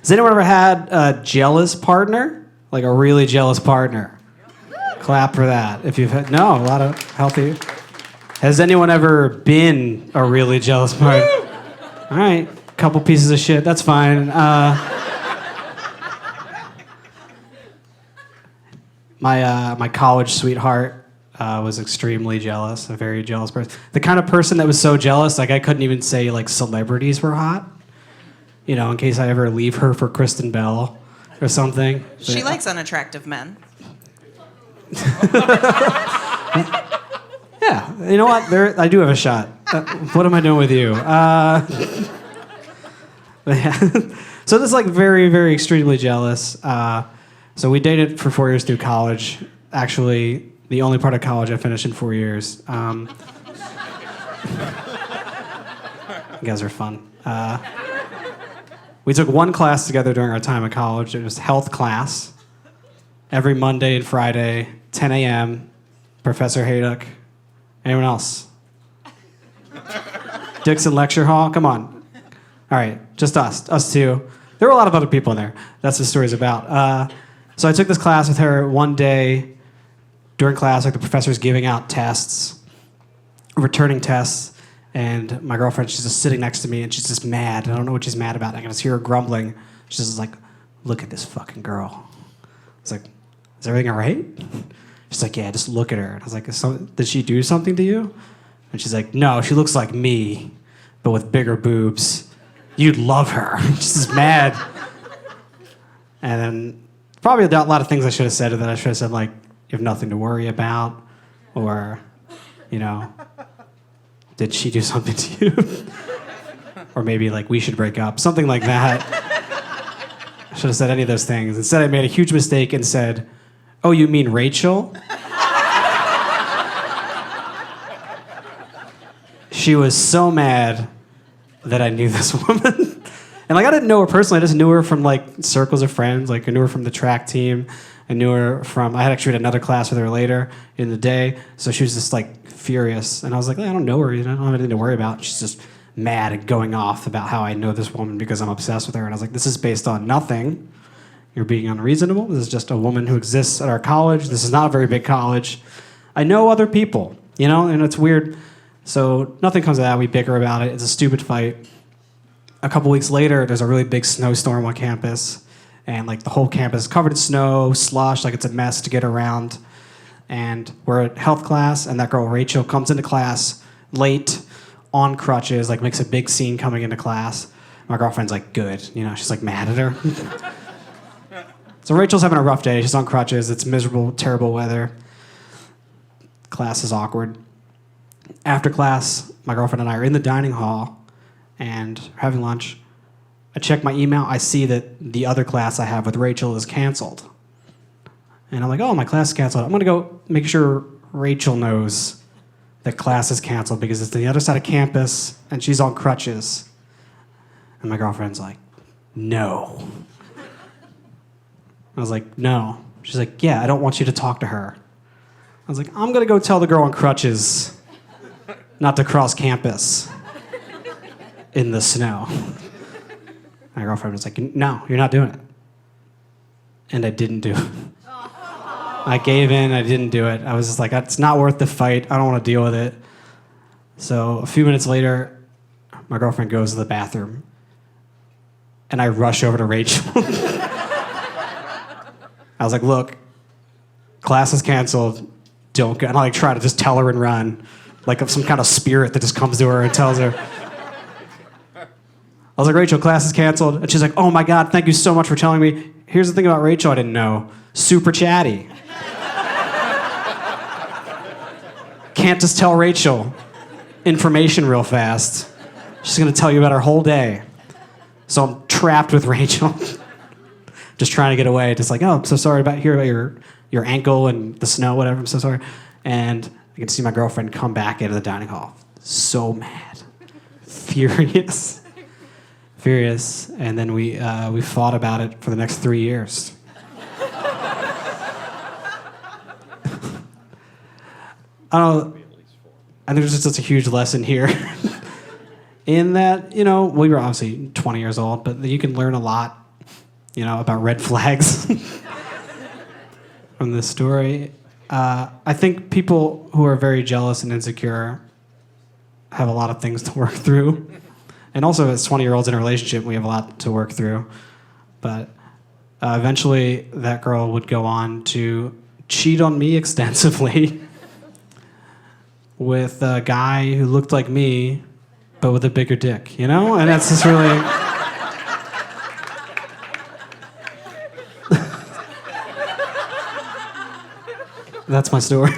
Has anyone ever had a jealous partner? Like a really jealous partner? Clap for that. If you've had, no, a lot of healthy. Has anyone ever been a really jealous partner? All right, couple pieces of shit, that's fine. My college sweetheart was extremely jealous, a very jealous person. The kind of person that was so jealous, like I couldn't even say like celebrities were hot. You know, in case I ever leave her for Kristen Bell or something. She likes unattractive men. Yeah, you know what? I do have a shot. What am I doing with you? So this is like very, very extremely jealous. So we dated for 4 years through college. Actually, the only part of college I finished in 4 years. You guys are fun. We took one class together during our time at college. It was health class. Every Monday and Friday, 10 a.m., Professor Hayduck. Anyone else? Dixon Lecture Hall? Come on. All right, just us two. There were a lot of other people in there. That's what the story's about. So I took this class with her one day during class, like the professor's giving out tests, returning tests, and my girlfriend, she's just sitting next to me, and she's just mad. I don't know what she's mad about. I can just hear her grumbling. She's just like, look at this fucking girl. I was like, is everything all right? She's like, yeah, just look at her. And I was like, did she do something to you? And she's like, no, she looks like me, but with bigger boobs. You'd love her. She's just mad. And then probably a lot of things I should have said that I should have said, like, you have nothing to worry about, or, you know, did she do something to you? Or maybe, like, we should break up, something like that. I should have said any of those things. Instead, I made a huge mistake and said, oh, you mean Rachel? She was so mad that I knew this woman. And like I didn't know her personally, I just knew her from like circles of friends. Like I knew her from the track team. I knew her from, I had actually had another class with her later in the day. So she was just like furious. And I was like, I don't know her, you know, I don't have anything to worry about. She's just mad and going off about how I know this woman because I'm obsessed with her. And I was like, this is based on nothing. You're being unreasonable. This is just a woman who exists at our college. This is not a very big college. I know other people, you know, and it's weird. So nothing comes of that. We bicker about it. It's a stupid fight. A couple weeks later, there's a really big snowstorm on campus. And like the whole campus is covered in snow, slush, like it's a mess to get around. And we're at health class, and that girl Rachel comes into class late on crutches, like makes a big scene coming into class. My girlfriend's like, good, you know, she's like mad at her. So Rachel's having a rough day. She's on crutches. It's miserable, terrible weather. Class is awkward. After class, my girlfriend and I are in the dining hall and having lunch. I check my email. I see that the other class I have with Rachel is canceled. And I'm like, oh, my class is canceled. I'm going to go make sure Rachel knows that class is canceled because it's on the other side of campus and she's on crutches. And my girlfriend's like, no. I was like, no. She's like, yeah, I don't want you to talk to her. I was like, I'm going to go tell the girl on crutches not to cross campus in the snow. My girlfriend was like, no, you're not doing it. And I didn't do it. I gave in, I didn't do it. I was just like, it's not worth the fight. I don't want to deal with it. So a few minutes later, my girlfriend goes to the bathroom. And I rush over to Rachel. I was like, look, class is canceled. Don't go. And I like try to just tell her and run. Like some kind of spirit that just comes to her and tells her. I was like, Rachel, class is canceled. And she's like, oh my God, thank you so much for telling me. Here's the thing about Rachel I didn't know. Super chatty. Can't just tell Rachel information real fast. She's going to tell you about her whole day. So I'm trapped with Rachel. Just trying to get away. Just like, oh, I'm so sorry about your ankle and the snow, whatever. I'm so sorry. And I can see my girlfriend come back into the dining hall. So mad. Furious. Furious. And then we fought about it for the next 3 years. I don't know. I think there's just a huge lesson here. In that, you know, we were obviously 20 years old, but you can learn a lot about red flags from this story. I think people who are very jealous and insecure have a lot of things to work through. And also, as 20-year-olds in a relationship, we have a lot to work through. But eventually, that girl would go on to cheat on me extensively with a guy who looked like me, but with a bigger dick, And that's just really... That's my story.